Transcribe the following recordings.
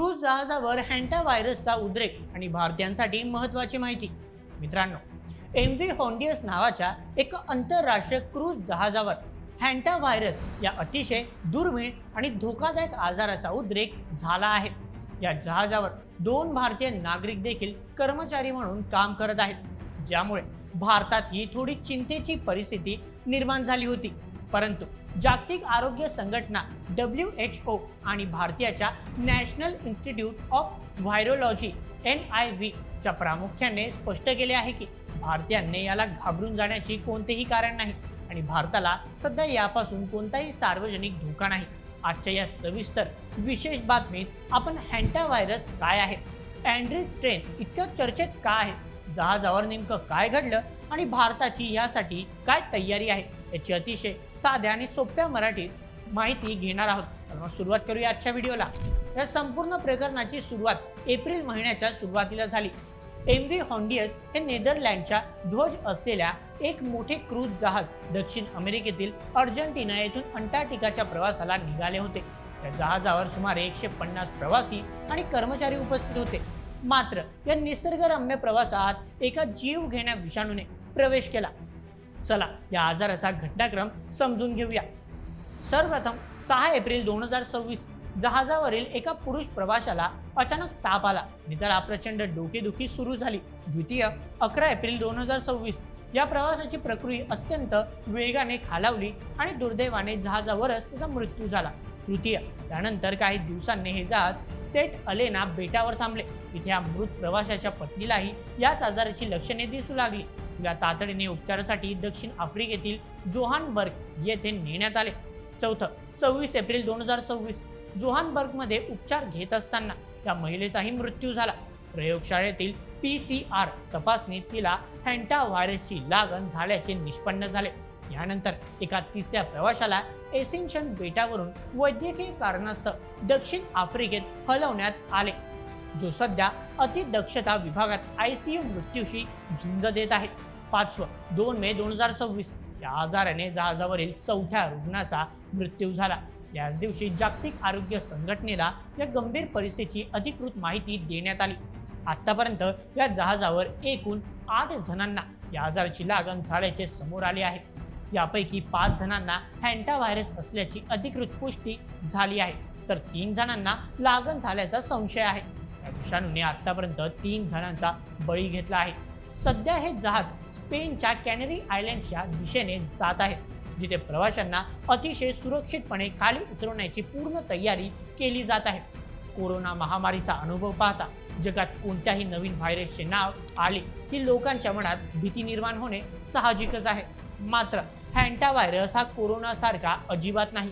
Cruise जहाजावर हॅन्टा व्हायरसचा उद्रेक आणि भारतीयांसाठी महत्त्वाची माहिती. मित्रांनो, एम व्ही हॉन्डियस नावाच्या एका आंतरराष्ट्रीय क्रूझ जहाजावर हॅन्टा व्हायरस या अतिशय दुर्मिळ आणि धोकादायक आजाराचा उद्रेक झाला आहे. या जहाजावर 2 भारतीय नागरिक देखील कर्मचारी म्हणून काम करत आहेत, ज्यामुळे भारतात ही थोडी चिंतेची परिस्थिती निर्माण झाली होती. परंतु जागतिक आरोग्य संघटना WHO आणि भारतीयाच्या national institute of virology NIV च्या प्रामुख्याने स्पष्ट केले आहे की भारतीयांनी याला घाबरून जाण्याची कोणतेही कारण नाही आणि भारताला सध्या यापासून कोणताही सार्वजनिक धोका नाही. आजच्या या सविस्तर विशेष बातमीत आपण हॅन्टा व्हायरस काय आहे, अँड्री स्ट्रेन इतकं चर्चेत का आहे, जहाजावर नेमकं काय घडलं आणि भारताची यासाठी काय तयारी आहे याची अतिशय साध्या आणि सोप्या मराठीत माहिती घेणार आहोत. तर मग सुरुवात करूया आजच्या व्हिडिओला. या संपूर्ण प्रकरणाची सुरुवात एप्रिल महिन्याच्या सुरुवातीला झाली. एम व्ही हॉन्डियस हे नेदरलँडच्या ध्वज असलेल्या एक मोठे क्रूझ जहाज दक्षिण अमेरिकेतील अर्जेंटिना येथून अंटार्क्टिकाच्या प्रवासाला निघाले होते. या जहाजावर सुमारे 150 प्रवासी आणि कर्मचारी उपस्थित होते. मात्र या निसर्गरम्य प्रवासात एका जीवघेण्या विषाणूने प्रवेश केला. चला या आजाराचा घटनाक्रम समजून घेऊया. सर्वप्रथम 6 एप्रिल 2026 जहाजावरील एका पुरुष प्रवाशाला अचानक ताप आला आणि त्याला प्रचंड डोकेदुखी सुरू झाली. द्वितीय 11 एप्रिल 2026 या प्रवासाची प्रकृती अत्यंत वेगाने खालावली आणि दुर्दैवाने जहाजावरच त्याचा मृत्यू झाला. तृतीय त्यानंतर काही दिवसांनी हे जहाज सेट अलेना बेटावर थांबले. तिथे या मृत प्रवाशाच्या पत्नीलाही याच आजाराची लक्षणे दिसू लागली. तिला तातडीने उपचारासाठी दक्षिण आफ्रिकेतील जोहान्सबर्ग येथे नेण्यात आले. चौथं 26 एप्रिल 2026 जोहान्सबर्गमध्ये उपचार घेत असताना त्या महिलेचाही मृत्यू झाला. प्रयोगशाळेतील PCR तपासणीत तिला हॅन्टा व्हायरसची लागण झाल्याचे निष्पन्न झाले. यानंतर एका तिसऱ्या प्रवाशाला एसेन्शन बेटावरून वैद्यकीय कारणास्तव दक्षिण आफ्रिकेत हलवण्यात आले, जो सध्या अतिदक्षता विभागात ICU मृत्यूशी झुंज देत आहे. 2 मे 2026 या आजाराने जहाजावरील 4थ्या रुग्णाचा मृत्यू झाला. याच दिवशी जागतिक आरोग्य संघटनेला या गंभीर परिस्थितीची अधिकृत माहिती देण्यात आली. आतापर्यंत या जहाजावर एकूण 8 जणांना या आजाराची लागण झाल्याचे समोर आले आहे. यापैकी 5 जणांना हॅन्टा व्हायरस असल्याची अधिकृत पुष्टी झाली आहे, तर 3 जणांना लागण झाल्याचा संशय आहे. या विषाणूने आतापर्यंत 3 जणांचा बळी घेतला आहे. सध्या हे जहाज स्पेनच्या कॅनरी आयलँडच्या दिशेने जात आहे, जिथे प्रवाशांना अतिशय सुरक्षितपणे खाली उतरवण्याची पूर्ण तयारी केली जात आहे. कोरोना महामारीचा अनुभव पाहता जगात कोणत्याही नवीन व्हायरसचे नाव आले की लोकांच्या मनात भीती निर्माण होणे साहजिकच आहे. मात्र हॅन्टा व्हायरस हा कोरोनासारखा अजिबात नाही.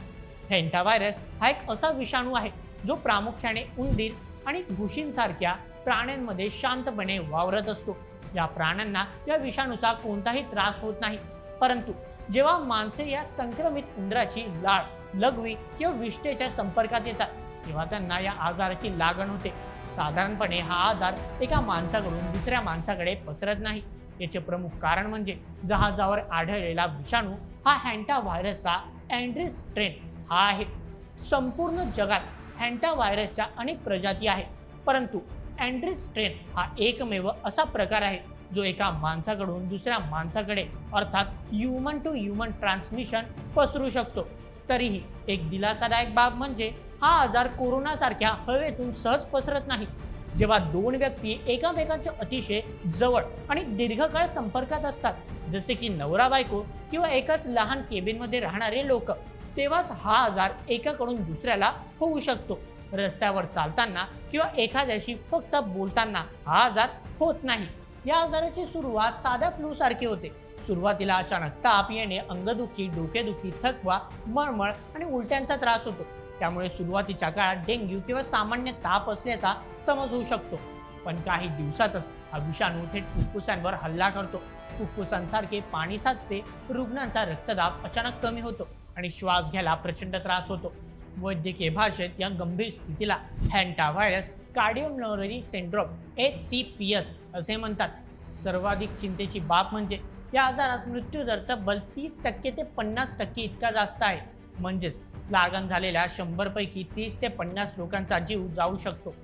हॅन्टा व्हायरस हा एक असा विषाणू आहे जो प्रामुख्याने उंदीर आणि घुशींसारख्या प्राण्यांमध्ये शांतपणे वावरत असतो. या प्राण्यांना या विषाणूचा कोणताही त्रास होत नाही, परंतु जेव्हा माणसे या संक्रमित उंदराची लाळ, लघवी किंवा विष्ठेच्या संपर्कात येतात तेव्हा त्यांना या आजाराची लागण होते. साधारणपणे हा आजार एका माणसाकडून दुसऱ्या माणसाकडे पसरत नाही. याचे प्रमुख कारण म्हणजे जहाजावर आढळलेला विषाणू हा हॅन्टा व्हायरसचा अँड्री स्ट्रेन हा आहे. संपूर्ण जगात हॅन्टा व्हायरसच्या अनेक प्रजाती आहेत, परंतु अँड्री स्ट्रेन हा एकमेव असा प्रकार आहे जो एका माणसाकडून दुसऱ्या माणसाकडे अर्थात ह्युमन टू ह्युमन ट्रान्समिशन पसरू शकतो. तरीही एक दिलासादायक बाब म्हणजे हा आजार कोरोनासारख्या हवेतून सहज पसरत नाही. जेव्हा 2 व्यक्ती एकमेकांच्या अतिशय जवळ आणि दीर्घकाळ संपर्कात असतात, जसे की नवरा बायको किंवा एकाच लहान केबिनमध्ये राहणारे लोक, तेव्हाच हा आजार एकाकडून दुसऱ्याला होऊ शकतो. रस्त्यावर चालताना किंवा एखाद्याशी फक्त बोलताना हा आजार होत नाही. या आजाराची सुरुवात साध्या फ्लू सारखी होते. सुरुवातीला अचानक ताप येणे, अंगदुखी, डोकेदुखी, थकवा, मळमळ आणि उलट्यांचा त्रास होतो. त्यामुळे सुरुवातीच्या काळात डेंग्यू किंवा सामान्य ताप असल्याचा समज होऊ शकतो. पण काही दिवसातच हा विषाणू थेट फुफ्फुसांवर हल्ला करतो. फुफ्फुसांसारखे पाणी साचते, रुग्णांचा रक्तदाब अचानक कमी होतो आणि श्वास घ्यायला प्रचंड त्रास होतो. वैद्यकीय भाषेत या गंभीर स्थितीला हॅन्टा व्हायरस कार्डिओपल्मोनरी सिंड्रोम HCPS असे म्हणतात. सर्वाधिक चिंतेची बाब म्हणजे या आजारात मृत्यूदर तब्बल 30% ते 50% इतका जास्त आहे. म्हणजेच लागण झालेल्या 100 पैकी 30 ते 50 लोकांचा जीव जाऊ शकतो.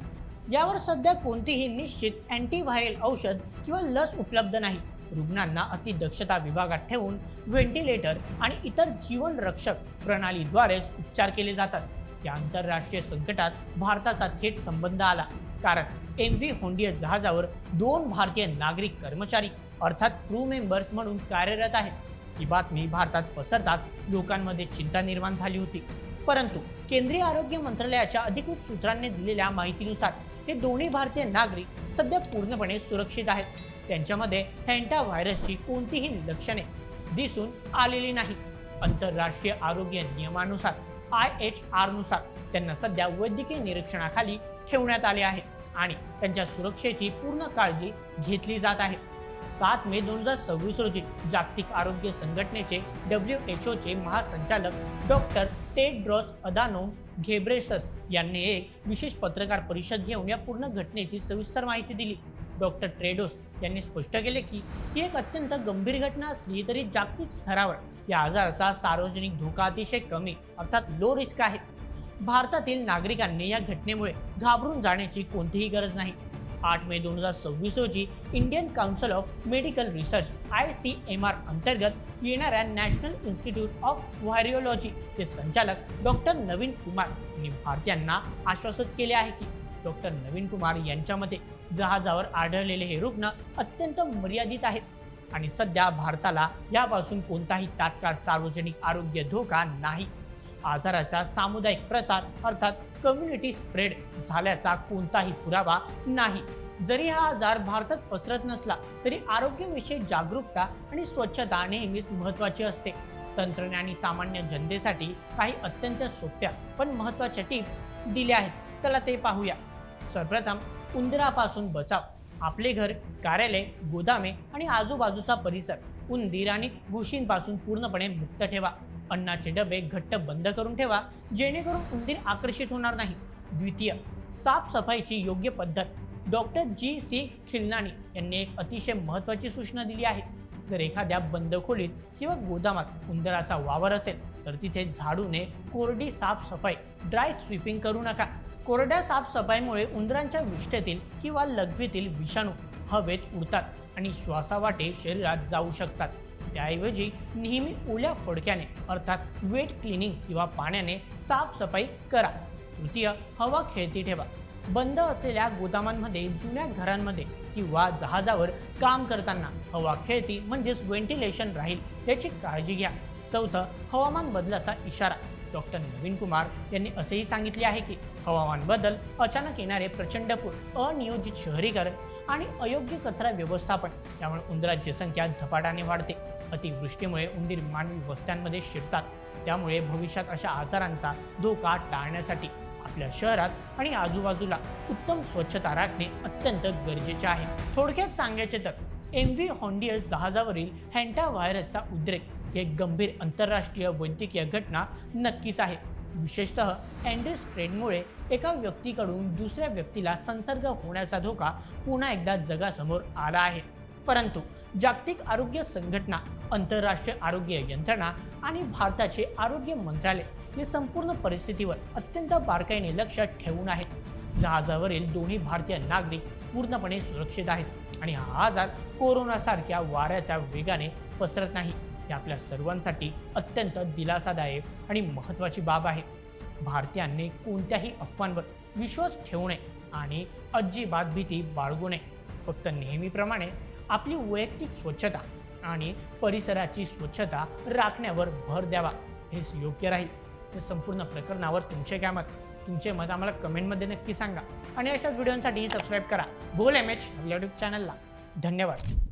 यावर सध्या कोणतीही निश्चित अँटीव्हायरल औषध किंवा लस उपलब्ध नाही. रुग्णांना अतिदक्षता विभागात ठेवून व्हेंटिलेटर आणि इतर जीवनरक्षक प्रणालीद्वारेच उपचार केले जातात. या आंतरराष्ट्रीय संकटात भारताचा थेट संबंध आला, कारण एमव्ही होंडियस जहाजावर 2 भारतीय नागरिक कर्मचारी अर्थात क्रू मेंबर्स म्हणून कार्यरत आहेत. ही बातमी भारतात पसरताच लोकांमध्ये चिंता निर्माण झाली होती. परंतु केंद्रीय आरोग्य मंत्रालयाच्या अधिकृत सूत्रांनी दिलेल्या माहितीनुसार हे दोन्ही भारतीय नागरिक सध्या पूर्णपणे सुरक्षित आहेत. त्यांच्यामध्ये हॅन्टा व्हायरसची कोणतीही लक्षणे दिसून आलेली नाही. आंतरराष्ट्रीय आरोग्य नियमानुसार IHR नुसार त्यांना सध्या वैद्यकीय निरीक्षणाखाली ठेवण्यात आले आहे आणि त्यांच्या सुरक्षेची पूर्ण काळजी घेतली जात आहे. 7 मे 2026 रोजी जागतिक आरोग्य संघटनेचे WHO चे महासंचालक डॉक्टर टेड्रोस अधानोम घेब्रेसस यांनी एक विशेष पत्रकार परिषद घेऊन या पूर्ण घटनेची सविस्तर माहिती दिली. डॉक्टर टेड्रोस यांनी स्पष्ट केले की ही एक अत्यंत गंभीर घटना असली तरी जागतिक स्तरावर या आजाराचा सार्वजनिक धोका अतिशय कमी अर्थात लो रिस्क आहे. भारतातील नागरिकांनी या घटनेमुळे घाबरून जाण्याची कोणतीही गरज नाही. 8 मे 2026 रोजी Indian council of medical research ICMR अंतर्गत येणाऱ्या नॅशनल इन्स्टिट्यूट ऑफ व्हायरोलॉजी चे संचालक डॉक्टर नवीन कुमार यांनी भारतीयांना आश्वासित केले आहे की डॉक्टर नवीन कुमार यांच्या मते जहाजावर आढळलेले हे रुग्ण अत्यंत मर्यादित आहेत आणि सध्या भारताला यापासून कोणताही तात्काळ सार्वजनिक आरोग्य धोका नाही. आजाराचा सामुदायिक प्रसार अर्थात कम्युनिटी स्प्रेड झाल्याचा कोणताही पुरावा नाही. जरी हा आजार भारतात पसरत नसला तरी आरोग्यविषयक जागरूकता आणि स्वच्छता नेहमीच महत्त्वाची असते. तंत्रज्ञानाने सामान्य जनतेसाठी काही अत्यंत सोप्या पण महत्त्वाच्या टिप्स दिल्या आहेत. चला ते पाहूया. सर्वप्रथम, उंदरापासून बचाव. आपले घर, कार्यालय, गोदामे आणि आजूबाजूचा परिसर उंदीर आणि घुशींपासून पूर्णपणे मुक्त ठेवा. अन्नाचे डबे घट्ट बंद करून ठेवा जेणेकरून उंदीर आकर्षित होणार नाही. द्वितीय, साफसफाईची योग्य पद्धत. डॉक्टर GC खिलनानी यांनी एक अतिशय महत्त्वाची सूचना दिली आहे. जर एखाद्या बंद खोलीत किंवा गोदामात उंदराचा वावर असेल तर तिथे झाडूने कोरडी साफसफाई ड्राय स्वीपिंग करू नका. कोरड्या साफसफाईमुळे उंदरांच्या विष्ठेतील किंवा लघवीतील विषाणू हवेत उडतात आणि श्वासावाटे शरीरात जाऊ शकतात. त्याऐवजी नेहमी ओल्या फडक्याने अर्थात वेट क्लिनिंग किंवा पाण्याने साफसफाई करा. तृतीय, हवा खेळती ठेवा. बंद असलेल्या गोदामांमध्ये, जुन्या घरांमध्ये किंवा जहाजावर काम करताना हवा खेळती म्हणजेच व्हेंटिलेशन राहील याची काळजी घ्या. चौथं, हवामान बदलाचा इशारा. डॉक्टर नवीन कुमार यांनी असेही सांगितले आहे की हवामान बदल, अचानक येणारे प्रचंड पूर, अनियोजित शहरीकरण आणि अयोग्य कचरा व्यवस्थापन यामुळे उंदरांची संख्या झपाट्याने वाढते. अतिवृष्टीमुळे उंदीर मानवी वस्त्यांमध्ये शिरतात. त्यामुळे भविष्यात अशा आजारांचा धोका टाळण्यासाठी आपल्या शहरात आणि आजूबाजूला उत्तम स्वच्छता राखणे अत्यंत गरजेचे आहे. थोडक्यात सांगायचे तर एमव्ही होंडियस जहाजावरील हॅन्टा व्हायरसचा उद्रेक ही एक गंभीर आंतरराष्ट्रीय वैद्यकीय घटना नक्कीच आहे. विशेषतः अँडी स्प्रेडमुळे एका व्यक्तीकडून दुसऱ्या व्यक्तीला संसर्ग होण्याचा धोका पुन्हा एकदा जगासमोर आला आहे. परंतु जागतिक आरोग्य संघटना, आंतरराष्ट्रीय आरोग्य यंत्रणा आणि भारताचे आरोग्य मंत्रालय हे संपूर्ण परिस्थितीवर अत्यंत बारकाईने लक्ष ठेवून आहेत. जहाजावरील दोन्ही भारतीय नागरिक पूर्णपणे सुरक्षित आहेत आणि हा आजार कोरोनासारख्या वाऱ्याच्या वेगाने पसरत नाही. ही आपल्या सर्वांसाठी अत्यंत दिलासादायक आणि महत्त्वाची बाब आहे. भारतीयांनी कोणत्याही अफवांवर विश्वास ठेवू नये आणि अजिबात भीती बाळगू नये. फक्त नेहमीप्रमाणे आपली वैयक्तिक स्वच्छता आणि परिसराची स्वच्छता राखण्यावर भर द्यावा. हेच योग्य राहील. या संपूर्ण प्रकरणावर तुमचे काय मत? तुमचे मत आम्हाला कमेंटमध्ये नक्की सांगा आणि अशाच व्हिडिओसाठी सबस्क्राईब करा भोल MH यूट्यूब चॅनलला. धन्यवाद.